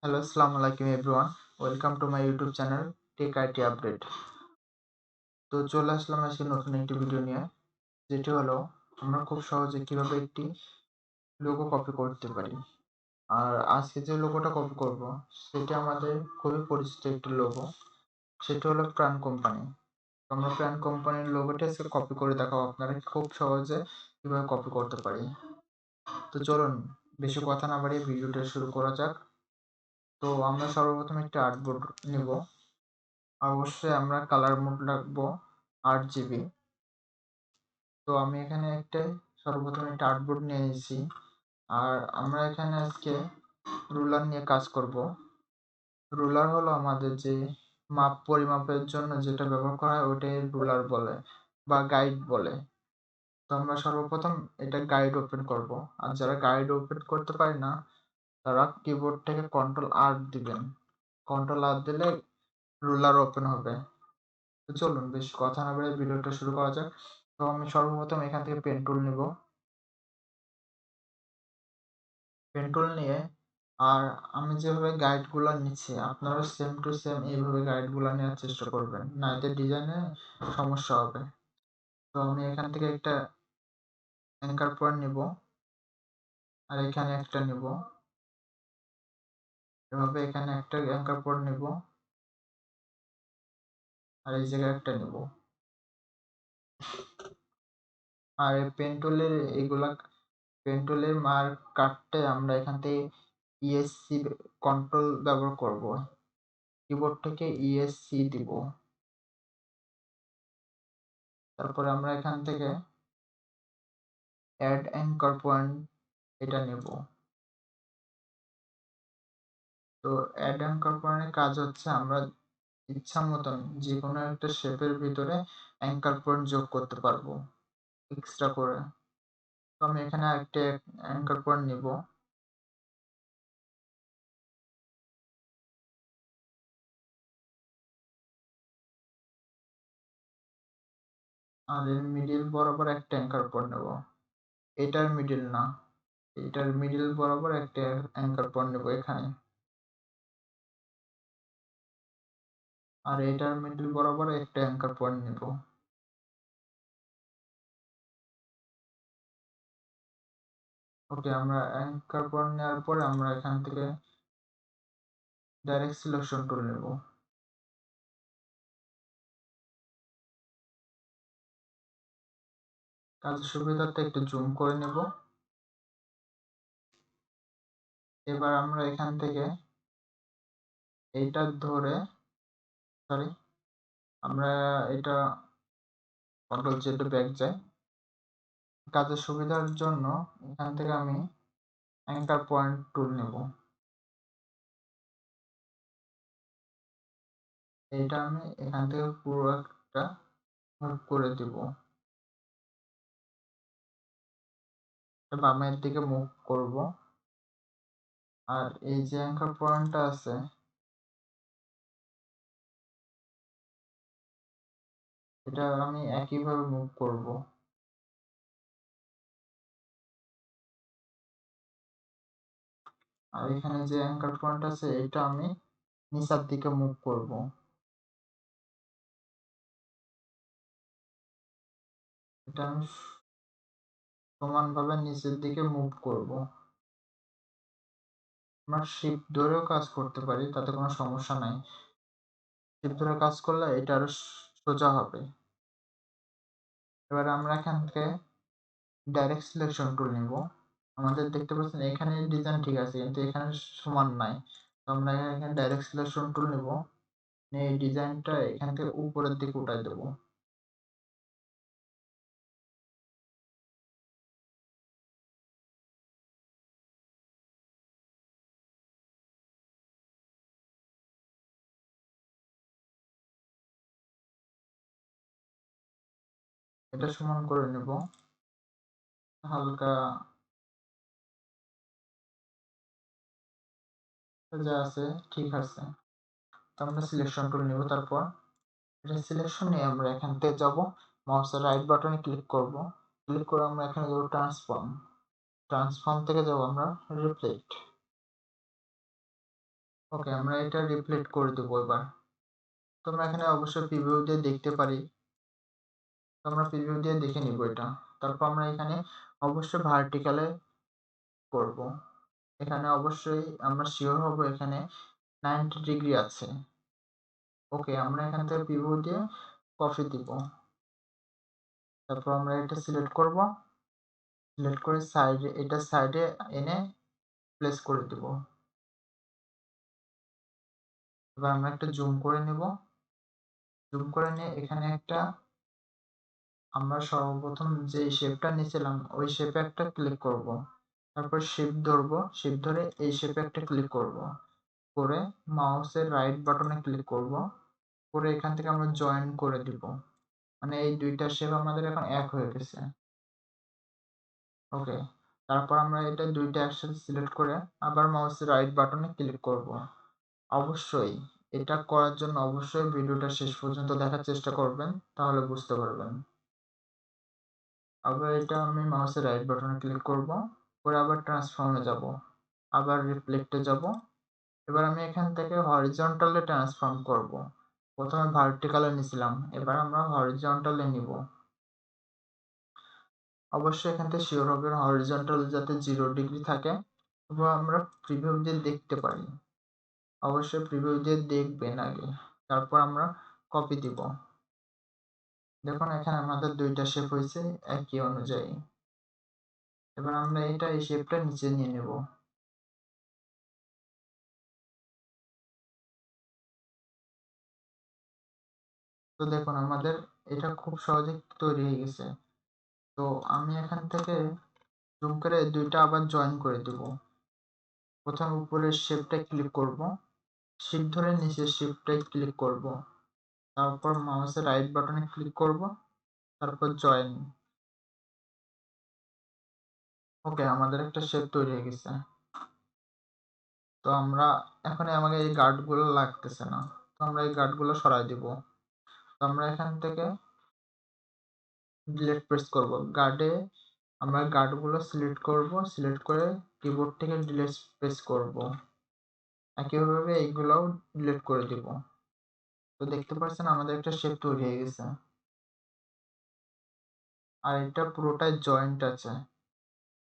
Hello, আসসালামু আলাইকুম everyone. Welcome to my YouTube channel Tech IT Update. তো চলে আসলাম আজকে নতুন একটি ভিডিও নিয়ে, যেটি হলো আমরা খুব সহজে কিভাবে একটি লোগো কপি করতে পারি। আর আজকে যে লোগোটা কপি করব সেটি আমাদের খুবই পরিচিত একটি লোগো, সেটি হলো প্রাণ কোম্পানি। তো আমরা প্রাণ কোম্পানির লোগোটি আজকে কপি করে দেখাবো আপনারা খুব সহজে কিভাবে কপি করতে পারি। তো চলুন বেশি কথা না বাড়িয়ে ভিডিওটা শুরু করা যাক। তো আমরা সর্বপ্রথম একটি আর্টবোর্ড নিব। অবশ্যই আমরা কালার মোড রাখবো 8 GB। তো আমি এখানে সর্বপ্রথম একটা আর্টবোর্ড নিয়ে নিয়েছি। আর আমরা এখানে আজকে রুলার নিয়ে কাজ করব। রুলার হলো আমাদের যে পরিমাপের জন্য যেটা ব্যবহার করা হয় ওটাই রুলার বলে বা গাইড বলে। তো আমরা সর্বপ্রথম এটা গাইড ওপেন করব। আর যারা গাইড ওপেন করতে পারে না তারা কিবোর্ড থেকে কন্ট্রোল R দিবেন। কন্ট্রোল R দিলে রুলার ওপেন হবে। তো চলুন বেশ কথা না বলে ভিডিওটা শুরু করা যাক। তো আমি সর্বপ্রথম এখান থেকে পেন টুল নিব। পেন টুল নিয়ে আর আমি যেভাবে গাইডগুলো নিচ্ছি আপনারা সেম টু সেম এইভাবে গাইডগুলো নেওয়ার চেষ্টা করবেন, না এতে ডিজাইনে সমস্যা হবে। তো আমি এখান থেকে একটা অ্যাঙ্কার পয়েন্ট নিব আর এখানে একটা নিব, এভাবে এখানে একটা অ্যাঙ্কার পয়েন্ট নিব আর এই জায়গায় একটা নিব। আর এই পেন টুলের মার্ক কাটতে আমরা এখান থেকে ইএসসি কন্ট্রোল ব্যবহার করব। কিবোর্ড থেকে ইএসসি দিব। তারপরে আমরা এখান থেকে অ্যাড অ্যাঙ্কার পয়েন্ট এটা নেব। তো অ্যাড অ্যাঙ্কার পয়েন্টের কাজ হচ্ছে আমরা ইচ্ছা মতন যে কোনো একটা শেপের ভিতরে অ্যাঙ্কার পয়েন্ট যোগ করতে পারবো এক্সট্রা করে। তো আমি এখানে একটা অ্যাঙ্কার পয়েন্ট নিব। আর এর মিডিল বরাবর একটা অ্যাঙ্কার পয়েন্ট নেব। এটার মিডিল না, এটার মিডিল বরাবর একটা অ্যাঙ্কার পয়েন্ট নেব এখানে। আর এটার মিডল বরাবর একটা অ্যাঙ্কার পয়েন্ট নেব। ওকে, আমরা অ্যাঙ্কার পয়েন্ট নেওয়ার পরে আমরা এখান থেকে ডাইরেক্ট সিলেকশন টুল নেব। কাজের সুবিধার্থে একটু জুম করে নেব। এবার আমরা এখান থেকে এইটা ধরে সরি আমরা এটা কন্ট্রোল জেড ব্যাক যাই। কাজের সুবিধার জন্য এখান থেকে আমি অ্যাঙ্কার পয়েন্ট টুল নেব। এটা আমি এখান থেকে পুরো একটা মুভ করে দিব, বামের দিকে মুভ করব। আর এই যে অ্যাঙ্কার পয়েন্টটা আছে এটা আমি একইভাবে মুভ করব। আর এখানে যে অ্যাঙ্কার পয়েন্ট আছে এটা আমি নিচের দিকে মুভ করব। এটা আমি সমানভাবে নিচের দিকে মুভ করব। আমরা শিফট ধরেও কাজ করতে পারি, তাতে কোনো সমস্যা নাই। শিফট ধরে কাজ করলে এটা আরো সোজা হবে। এবার আমরা এখান থেকে ডাইরেক্ট সিলেকশন টুল নিব। আমাদের দেখতে পাচ্ছেন এখানে ডিজাইন ঠিক আছে কিন্তু এখানে সমান নাই। তো আমরা এখানে ডাইরেক্ট সিলেকশন টুল নিব, নিয়ে এই ডিজাইনটা এখান থেকে উপরের দিকে উঠাই দেব। এটা সমান করে নেব হালকা, যা আছে ঠিক আছে। তো আমরা সিলেকশন টুল নিব। তারপর এটা সিলেকশন নিয়ে আমরা এখান থেকে যাব, মাউসের রাইট বাটনে ক্লিক করব। ক্লিক করে আমরা এখানে যাব ট্রান্সফর্ম। ট্রান্সফর্ম থেকে যাব আমরা রিফ্লেক্ট। ওকে, আমরা এটা রিফ্লেক্ট করে দেবো এবার। তো আমরা এখানে অবশ্যই প্রিভিউ দিয়ে দেখতে পারি। তো আমরা প্রিভিউ দিয়ে দেখে নিব এটা। তারপর আমরা এখানে অবশ্যই ভার্টিক্যালে করব। এখানে অবশ্যই আমরা সিওর হব এখানে 90 ডিগ্রি আছে। ওকে, আমরা এখান থেকে প্রিভিউ দিয়ে কপি দিব। তারপর আমরা এটা সিলেক্ট করব। সিলেক্ট করে সাইডে এনে প্লেস করে দিব। এবার আমরা একটা জুম করে নেব। জুম করে নিয়ে এখানে একটা আমরা সর্বপ্রথম যে শেপটা নিয়েছিলাম ওই শেপে একটা ক্লিক করব। তারপর শিফট ধরবো, শিফট ধরে এই শেপে একটা ক্লিক করব। করে মাউসের রাইট বাটনে ক্লিক করব। করে এখান থেকে আমরা জয়েন করে দিব। মানে এই দুইটা শেপ আমাদের এখন এক হয়ে গেছে। ওকে, তারপর আমরা এটা দুইটা একসাথে সিলেক্ট করে আবার মাউসের রাইট বাটনে ক্লিক করব। অবশ্যই এটা করার জন্য অবশ্যই ভিডিওটা শেষ পর্যন্ত দেখার চেষ্টা করবেন, তাহলে বুঝতে পারবেন। আবার এটা আমি মাউসের রাইট বাটনে ক্লিক করব, করে আবার ট্রান্সফর্মে যাব, আবার রিফ্লেক্টে যাব। এবার আমি এখান থেকে হরিজন্টালে ট্রান্সফর্ম করব। প্রথমে ভার্টিক্যালে নিছিলাম, এবার আমরা হরিজন্টালে নিব। অবশ্যই এখান থেকে শিওর হবে হরিজন্টাল যাতে 0 ডিগ্রি থাকে এবং আমরা প্রিভিউ দিয়ে দেখতে পারি। অবশ্যই প্রিভিউ দিয়ে দেখবেন আগে, তারপর আমরা কপি দিব। দেখুন এখানে আমাদের দুইটা শেপ হয়েছে একই অনুযায়ী। এবার আমরা এই শেপটা নিচে নিয়ে নেব। তো দেখুন আমাদের এটা খুব সহজে তৈরি হয়ে গেছে। তো আমি এখান থেকে জুম করে দুইটা আবার জয়েন করে দেব। প্রথম উপরের শেপটা ক্লিক করব, শিফট ধরে নিচের শেপটাই ক্লিক করব, তারপর মাউসের রাইট বাটনে ক্লিক করব, তারপর জয়েন। ওকে, আমাদের একটা শেপ তৈরি হয়ে গেছে। তো আমরা এখন আমাকে এই গার্ডগুলো লাগতেছে না, তো আমরা এই গার্ডগুলো সরাই দিব। তো আমরা এখান থেকে ডিলিট প্রেস করব। আমরা গার্ডগুলো সিলেক্ট করব, সিলেক্ট করে কিবোর্ড থেকে ডিলিট প্রেস করব। একইভাবে এইগুলোও ডিলিট করে দিব। তো দেখতে পাচ্ছেন আমাদের একটা শেপ তৈরি হয়ে গেছে। আর এটা পুরোটাই জয়েন্ট আছে।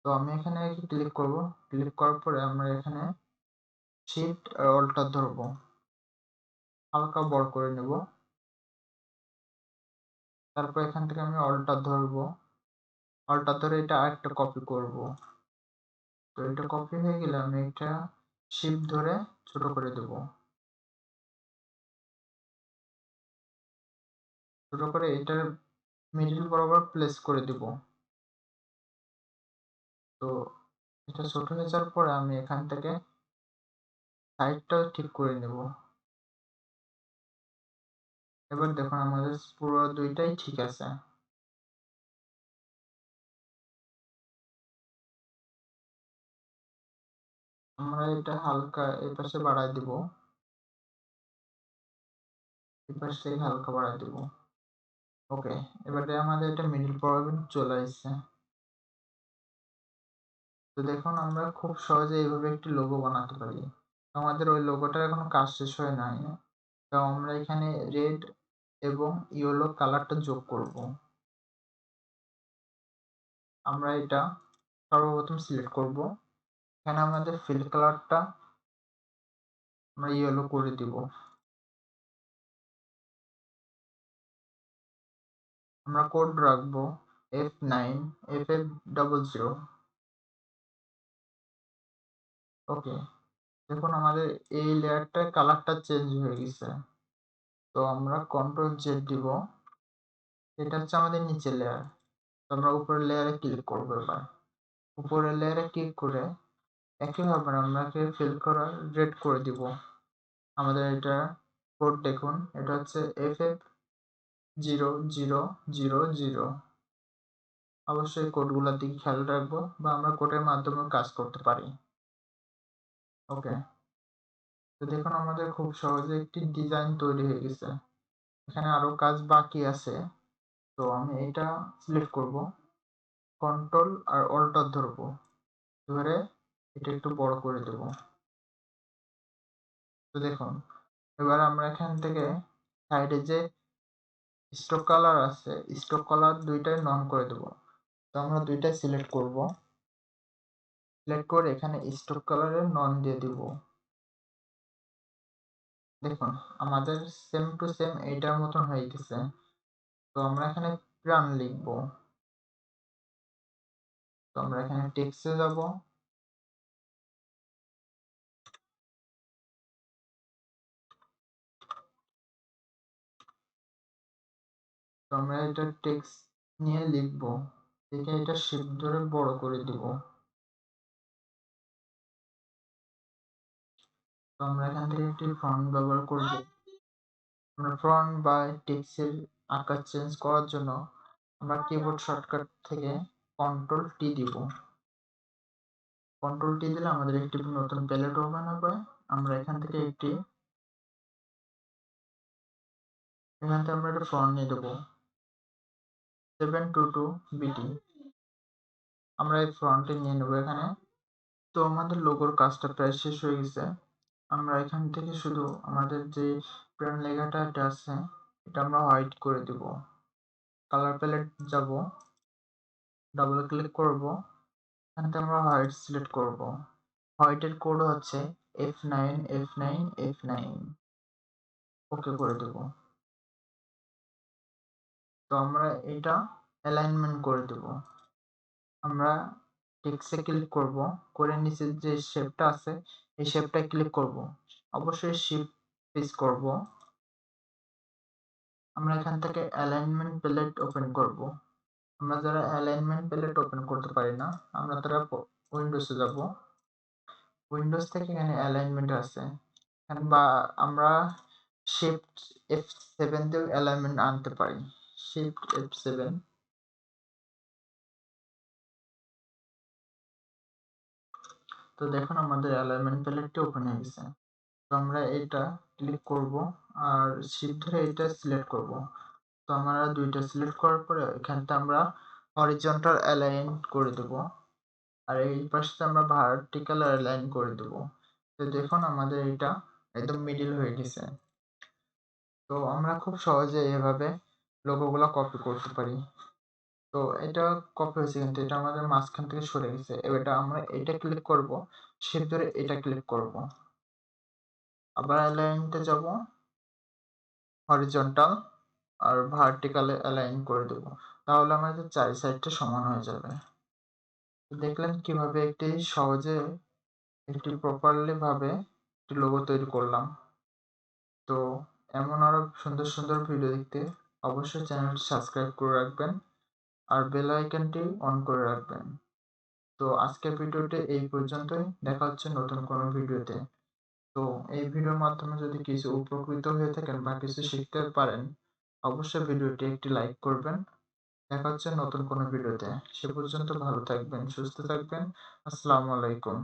তো আমি এখানে ক্লিক করব। ক্লিক করার পরে আমরা এখানে শিফট আর অল্টার ধরবো, হালকা বড় করে নেব। তারপর এখান থেকে আমি অল্টার ধরবো, অল্টার ধরে এটা আরেকটা কপি করব। তো এটা কপি হয়ে গেলে আমি এটা শিফট ধরে ছোট করে দেব। ছোট করে এটার মিডল বরাবর প্লেস করে দেব। তো এটা ছোট হয়ে যাওয়ার পরে আমি এখান থেকে সাইডটাও ঠিক করে নেব। এবার দেখুন আমাদের পুরো দুইটাই ঠিক আছে। আমরা এটা হালকা এই পাশে বাড়ায় দিব, এই পাশ থেকে হালকা বাড়ায় দিব। ওকে, এবারে আমাদের এটা মিডল বরাবর চলে আসছে। তো দেখুন আমরা খুব সহজে এইভাবে একটি লোগো বানাতে পারি। আমাদের ওই লোগোটার এখনো কাজ শেষ হয় নাই। তো আমরা এখানে রেড এবং ইয়েলো কালারটা যোগ করব। আমরা এটা সর্বপ্রথম সিলেক্ট করব। এখানে আমাদের ফিল কালারটা আমরা ইয়েলো করে দিব। আমরা কোড রাখবো F9 FF00। ওকে, দেখুন আমাদের এই লেয়ারটার কালারটা চেঞ্জ হয়ে গেছে। তো আমরা কন্ট্রোল জেড দিব। এটা হচ্ছে আমাদের নিচের লেয়ার। তো আমরা উপরের লেয়ারে ক্লিক করব। এবার উপরের লেয়ারে ক্লিক করে একইভাবে আমরা ফিল করা রেড করে দিব। আমাদের এটা কোড দেখুন, এটা হচ্ছে FF0000। অবশ্যই কোডগুলোর দিকে খেয়াল রাখবো বা আমরা কোডের মাধ্যমে কাজ করতে পারি। ওকে, তো দেখুন আমাদের খুব সহজে একটি ডিজাইন তৈরি হয়ে গেছে। এখানে আরো কাজ বাকি আছে। তো আমি এটা সিলেক্ট করব, কন্ট্রোল আর অল্টার ধরবো, ধরে এটা একটু বড় করে দেব। তো দেখুন, এবার আমরা এখান থেকে সাইডে যে স্ট্রোক কালার আছে, স্ট্রোক কালার দুইটাই নন করে দেব। তো আমরা দুইটাই সিলেক্ট করব, সিলেক্ট করে এখানে স্ট্রোক কালারের নন দিয়ে দিব। দেখুন আমাদের সেম টু সেম এইটার মতন হয়ে গেছে। তো আমরা এখানে প্রাণ লিখব। তো আমরা এখানে টেক্সটে যাব, তো আমরা এটা টেক্সট নিয়ে লিখব, লিখে এটা শিফট ধরে বড় করে দিব। তো আমরা এখান থেকে একটি ফন্ট ব্যবহার করব। আমরা ফন্ট বা টেক্সটের আকার চেঞ্জ করার জন্য আমরা কিবোর্ড শর্টকাট থেকে কন্ট্রোল টি দিব। কন্ট্রোল টি দিলে আমাদের একটি নতুন প্যালেট ওপেন হবে। আমরা এখান থেকে আমরা একটা ফন্ট নিয়ে দেবো 722 বিডি। আমরা এই ফন্টটি নিয়ে নেব এখানে। তো আমাদের লোগোর কাজটা প্রায় শেষ হয়ে গেছে। আমরা এখান থেকে শুধু আমাদের যে ব্র্যান্ড লেখাটা এটা আছে, এটা আমরা হোয়াইট করে দেব। কালার প্যালেট যাব, ডাবল ক্লিক করব, এখান থেকে আমরা হোয়াইট সিলেক্ট করব। হোয়াইটের কোড হচ্ছে F9 F9 F9। ওকে করে দেব। তো আমরা এটা অ্যালাইনমেন্ট করে দেব। আমরা টেক্সটে ক্লিক করব, করে নিচে যে শেপটা আছে এই শেপটায় ক্লিক করব। অবশ্যই শিফট প্রেস করব। আমরা এখান থেকে অ্যালাইনমেন্ট প্যালেট ওপেন করব। আমরা যারা অ্যালাইনমেন্ট প্যালেট ওপেন করতে পারি না, আমরা তারা উইন্ডোজে যাব। উইন্ডোজ থেকে এখানে অ্যালাইনমেন্ট আছে, বা আমরা শিফট F7 দিয়েও অ্যালাইনমেন্ট আনতে পারি। Shift F7। তো দেখুন আমাদের অ্যালাইনমেন্ট প্যালেটটি ওপেন হয়ে গেছে। তো আমরা এটা ক্লিক করব আর শিফট ধরে এটা সিলেক্ট করব। তো আমরা দুইটা সিলেক্ট করার পরে এখানটা আমরা হরিজন্টাল অ্যালাইন করে দেব, আর এই পাশে আমরা ভার্টিক্যাল অ্যালাইন করে দেব। তো দেখুন আমাদের এটা একদম মিডল হয়ে গেছে। তো আমরা খুব সহজে এভাবে লোগোগুলো কপি করতে পারি। তো এটা কপি হয়েছে, কিন্তু এটা আমাদের মাঝখান থেকে সরে গেছে। এবার আমরা এটা ক্লিক করব, শিফট ধরে এটা ক্লিক করব, আবার অ্যালাইনতে যাব, হরিজন্টাল আর ভার্টিক্যালে অ্যালাইন করে দেব। তাহলে আমাদের চারি সাইডটা সমান হয়ে যাবে। দেখলেন কিভাবে একটি সহজে একটি প্রপারলি ভাবে একটি লোগো তৈরি করলাম। তো এমন আরো সুন্দর সুন্দর ভিডিও দেখতে অবশ্যই চ্যানেলটি সাবস্ক্রাইব করে রাখবেন আর বেল আইকনটি অন করে রাখবেন। তো আজকের ভিডিওটি এই পর্যন্তই, দেখা হচ্ছে নতুন কোনো ভিডিওতে। তো এই ভিডিওর মাধ্যমে যদি কিছু উপকৃত হয়ে থাকেন বা কিছু শিখতে পারেন, অবশ্যই ভিডিওটি একটি লাইক করবেন। দেখা হচ্ছে নতুন কোনো ভিডিওতে। সে পর্যন্ত ভালো থাকবেন, সুস্থ থাকবেন। আসসালামু আলাইকুম।